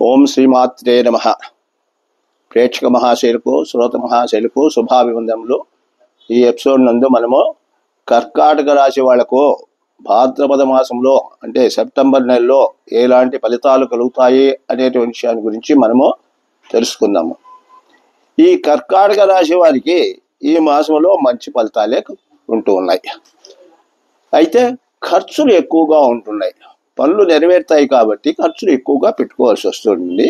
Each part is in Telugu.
ఓం శ్రీమాత్రే నమః. ప్రేక్షక మహాశైలకు శ్రోత మహాశైలకు శుభాభివందనములు. ఈ ఎపిసోడ్ నందు మనము కర్కాటక రాశి వాళ్లకు భాద్రపద మాసంలో అంటే సెప్టెంబర్ నెలలో ఎలాంటి ఫలితాలు కలుగుతాయి అనేటువంటి విషయాన్ని గురించి మనము తెలుసుకుందాము. ఈ కర్కాటక రాశి వారికి ఈ మాసంలో మంచి ఫలితాలే ఉంటూ ఉన్నాయి. అయితే ఖర్చులు ఎక్కువగా ఉంటున్నాయి. పనులు నెరవేరుతాయి కాబట్టి ఖర్చులు ఎక్కువగా పెట్టుకోవాల్సి వస్తుంది.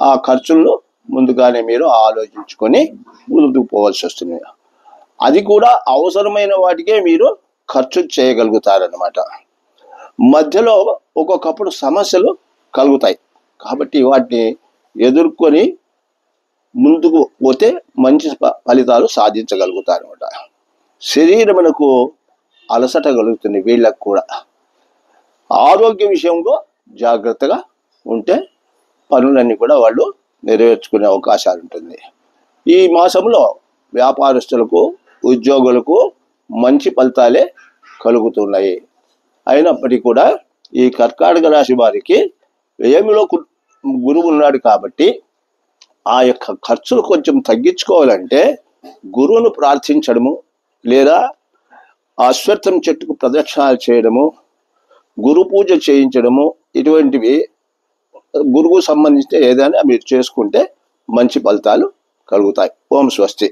ఆ ఖర్చులను ముందుగానే మీరు ఆలోచించుకొని ముందుకు పోవాల్సి వస్తుంది. అది కూడా అవసరమైన వాటికే మీరు ఖర్చు చేయగలుగుతారన్నమాట. మధ్యలో ఒక్కొక్కప్పుడు సమస్యలు కలుగుతాయి కాబట్టి వాటిని ఎదుర్కొని ముందుకు పోతే మంచి ఫలితాలు సాధించగలుగుతారన్నమాట. శరీరమునకు అలసట కలుగుతుంది. వీళ్ళకు కూడా ఆరోగ్య విషయంలో జాగ్రత్తగా ఉంటే పనులన్నీ కూడా వాళ్ళు నెరవేర్చుకునే అవకాశాలు ఉంటుంది. ఈ మాసంలో వ్యాపారస్తులకు ఉద్యోగులకు మంచి ఫలితాలే కలుగుతున్నాయి. అయినప్పటికీ కూడా ఈ కర్కాటక రాశి వారికి వ్యయంలో గురువు ఉన్నాడు కాబట్టి ఆ యొక్క ఖర్చులు కొంచెం తగ్గించుకోవాలంటే గురువును ప్రార్థించడము లేదా అశ్వత్థం చెట్టుకు ప్రదక్షిణాలు చేయడము, గురు పూజ చేయించడము, ఇటువంటివి గురువుకు సంబంధించిన ఏదైనా మీరు చేసుకుంటే మంచి ఫలితాలు కలుగుతాయి. ఓం స్వస్తి.